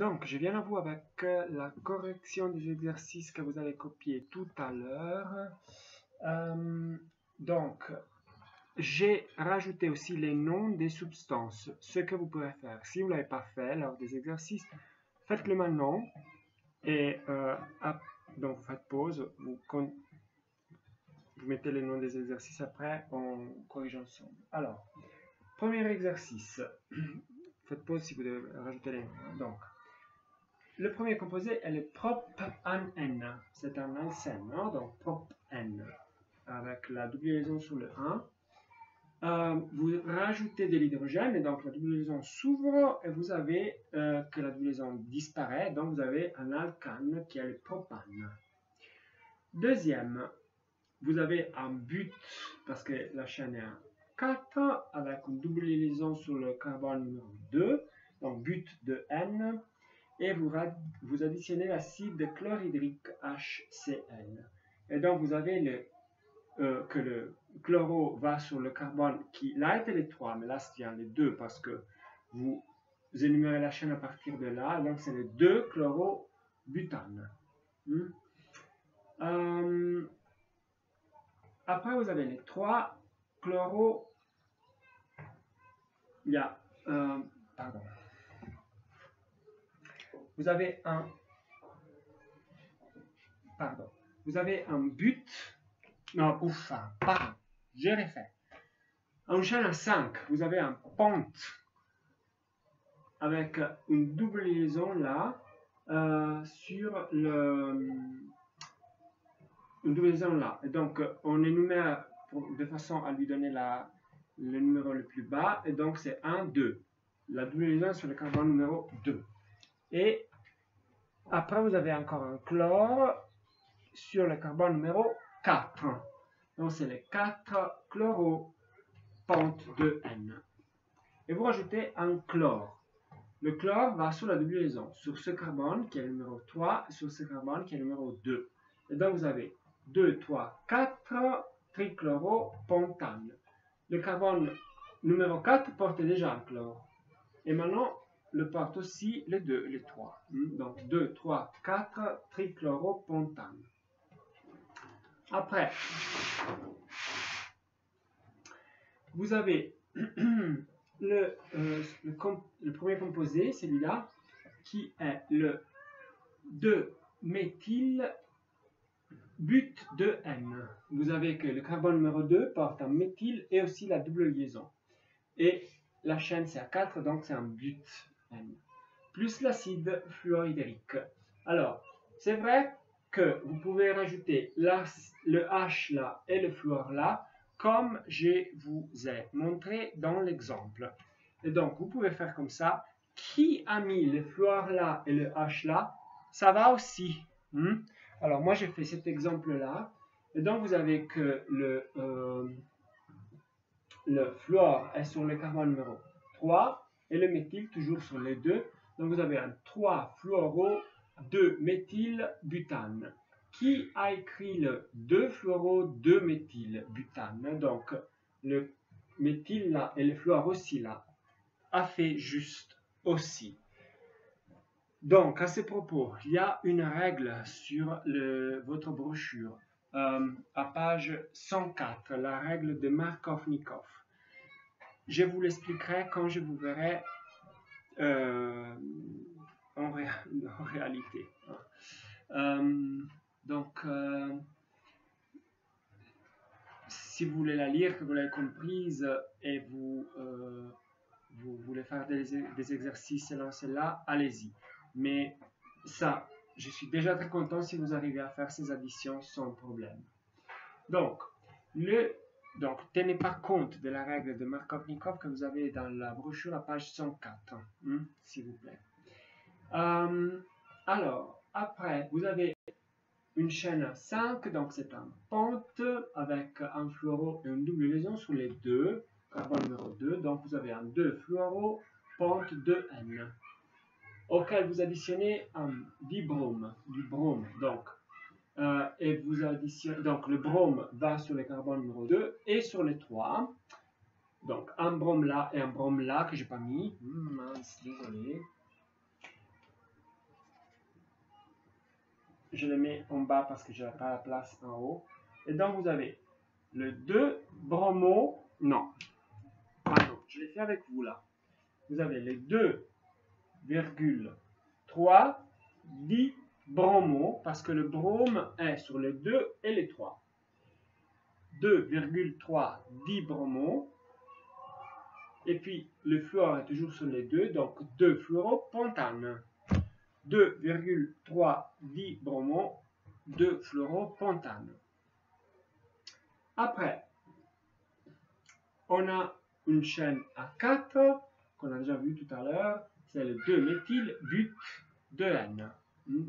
Donc, je viens à vous avec la correction des exercices que vous avez copiés tout à l'heure. Donc, j'ai rajouté aussi les noms des substances. Ce que vous pouvez faire, si vous ne l'avez pas fait lors des exercices, faites-le maintenant. Et donc, vous faites pause, vous mettez les noms des exercices après, on corrige ensemble. Alors, premier exercice. Faites pause si vous devez rajouter les noms. Donc, le premier composé est le prop-N. C'est un alcène, hein? Donc prop-N, avec la double liaison sur le 1. Vous rajoutez de l'hydrogène, et donc la double liaison s'ouvre, et vous avez que la double liaison disparaît, donc vous avez un alcane qui est le propane. Deuxième, vous avez un but, parce que la chaîne est un 4, avec une double liaison sur le carbone numéro 2, donc but de N. Et vous additionnez l'acide chlorhydrique HCl. Et donc, vous avez que le chloro va sur le carbone qui, là, était les 3, mais là, c'est bien les 2 parce que vous énumérez la chaîne à partir de là. Donc, c'est le 2-chlorobutane. Après, vous avez les 3 chloro... pardon. Vous avez un but, non, pardon, je l'ai fait. En chaîne à 5, vous avez un pente avec une double liaison là, sur une double liaison là. Et donc, on énumère de façon à lui donner le numéro le plus bas, et donc c'est 1, 2. La double liaison sur le carbone numéro 2. Et après, vous avez encore un chlore sur le carbone numéro 4. Donc, c'est les 4 chloropente de N. Et vous rajoutez un chlore. Le chlore va sur la double liaison, sur ce carbone qui est le numéro 3, et sur ce carbone qui est le numéro 2. Et donc, vous avez 2, 3, 4 trichloropentane. Le carbone numéro 4 porte déjà un chlore. Et maintenant, le porte aussi les 2, les 3. Donc 2, 3, 4 trichloropentane. Après, vous avez le premier composé, celui-là, qui est le 2-méthylbut de N. Vous avez que le carbone numéro 2 porte un méthyle et aussi la double liaison. Et la chaîne c'est à 4, donc c'est un but N. Plus l'acide fluorhydrique. Alors, c'est vrai que vous pouvez rajouter le H là et le fluor là, comme je vous ai montré dans l'exemple. Et donc, vous pouvez faire comme ça. Qui a mis le fluor là et le H là, ça va aussi. Alors, moi, j'ai fait cet exemple-là. Et donc, vous avez que le fluor est sur le carbone numéro 3 et le méthyle toujours sur les 2. Donc, vous avez un 3-fluoro-2-méthylbutane. Qui a écrit le 2-fluoro-2-méthylbutane? Donc, le méthyle là et le fluor aussi là a fait juste aussi. Donc, à ce propos, il y a une règle sur votre brochure, à page 104, la règle de Markovnikov. Je vous l'expliquerai quand je vous verrai en réalité. Donc, si vous voulez la lire, que vous l'avez comprise et vous voulez faire des exercices selon cela, allez-y. Mais ça, je suis déjà très content si vous arrivez à faire ces additions sans problème. Donc, tenez pas compte de la règle de Markovnikov que vous avez dans la brochure à page 104, s'il vous plaît. Alors, après, vous avez une chaîne à 5, donc c'est un pente avec un fluoro et une double liaison sur les 2, carbone numéro 2, donc vous avez un 2-fluoro, pente de N, auquel vous additionnez un dibrome, du brome, donc. Et vous additionnez, donc le brome va sur le carbone numéro 2 et sur les 3. Donc un brome là et un brome là que j'ai pas mis. Mince, désolé. je les mets en bas parce que je n'ai pas la place en haut. Et donc vous avez le 2-bromo, non, pardon, je l'ai fait avec vous là. Vous avez les 2,3 dibromo, parce que le brome est sur les 2 et les 3. 2,3 dibromo. Et puis le fluor est toujours sur les 2, donc 2 fluoropentane. 2,3 dibromo, 2 fluoropentane. Après, on a une chaîne à 4 qu'on a déjà vu tout à l'heure, c'est le 2-méthyle-but-2N.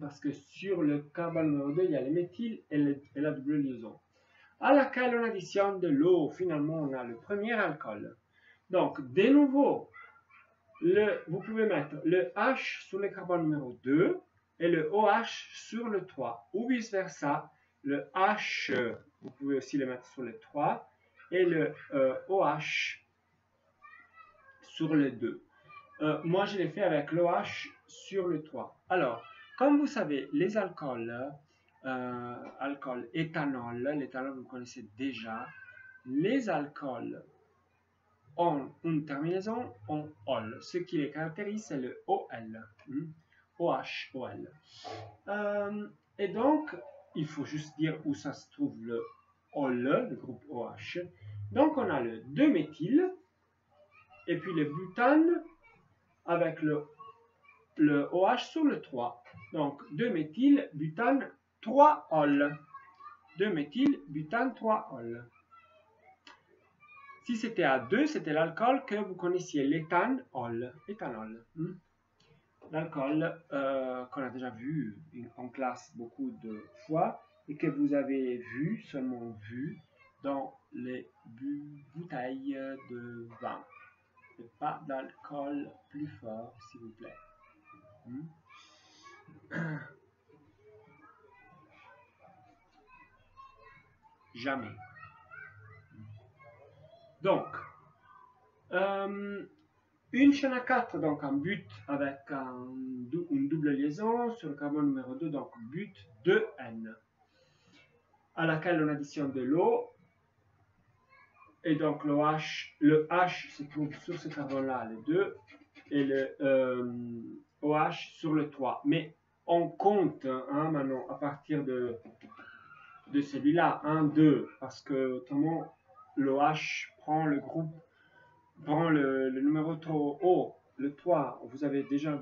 Parce que sur le carbone numéro 2, il y a les méthyles et la double liaison. À laquelle on additionne de l'eau. Finalement, on a le premier alcool. Donc, de nouveau, vous pouvez mettre le H sur le carbone numéro 2 et le OH sur le 3. Ou vice-versa, le H, vous pouvez aussi le mettre sur le 3 et le OH sur le 2. Moi, je l'ai fait avec l'OH sur le 3. Alors, comme vous savez, les alcools, alcool éthanol, l'éthanol vous connaissez déjà, les alcools ont une terminaison en ol. Ce qui les caractérise, c'est le OL. OH, OL. Et donc, il faut juste dire où ça se trouve le ol, le groupe OH. Donc, on a le 2-méthyle, et puis le butane avec le OH sur le 3. Donc, 2-méthyle, butane, 3-ol. 2-méthyle, butane, 3-ol. Si c'était à 2, c'était l'alcool que vous connaissiez, l'éthanol. L'alcool qu'on a déjà vu en classe beaucoup de fois et que vous avez vu, seulement vu, dans les bouteilles de vin. Et pas d'alcool plus fort, s'il vous plaît. Jamais. Donc, une chaîne à 4, donc un but avec une double liaison sur le carbone numéro 2, donc but 2N, à laquelle on additionne de l'eau, et donc le H se trouve sur ce carbone-là, le 2, et le OH sur le 3. Mais on compte maintenant à partir de celui-là, 1, 2, parce que autrement, l'OH prend le groupe, prend le numéro trop haut, le 3. Vous avez déjà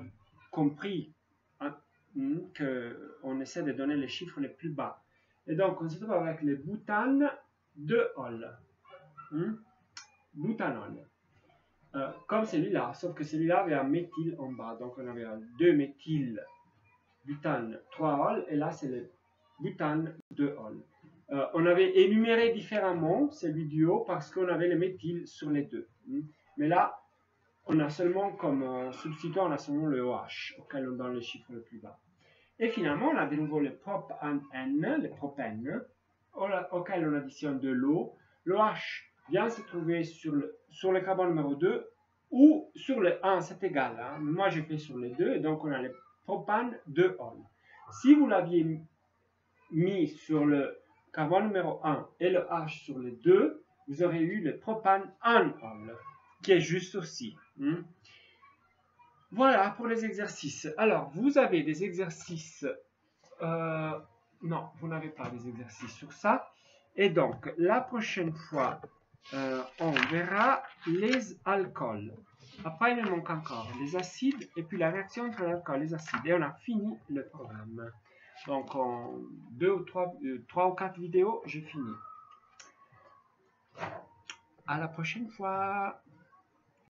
compris qu'on essaie de donner les chiffres les plus bas. Et donc, on se trouve avec le butane de ol. Butanol. Comme celui-là, sauf que celui-là avait un méthyle en bas. Donc, on avait un 2-méthyle butane 3-ol, et là, c'est le butane 2-ol. On avait énuméré différemment celui du haut parce qu'on avait le méthyle sur les deux. Mais là, on a seulement comme substituant, on a seulement le OH, auquel on donne le chiffre le plus bas. Et finalement, on a de nouveau le propane, le propène, auquel on additionne de l'eau. L'OH vient se trouver sur le carbone numéro 2 ou sur le 1, c'est égal. Moi, j'ai fait sur les deux, et donc on a le propane 2-ol. Si vous l'aviez mis sur le carbone numéro 1 et le H sur les deux, vous aurez eu le propane 1-ol, qui est juste aussi. Voilà pour les exercices. Alors, vous avez des exercices... non, vous n'avez pas des exercices sur ça. Et donc, la prochaine fois, on verra les alcools. Après, il me manque encore les acides et puis la réaction entre l'alcool et les acides. Et on a fini le programme. Donc, en 3 ou 4 vidéos, j'ai fini. À la prochaine fois.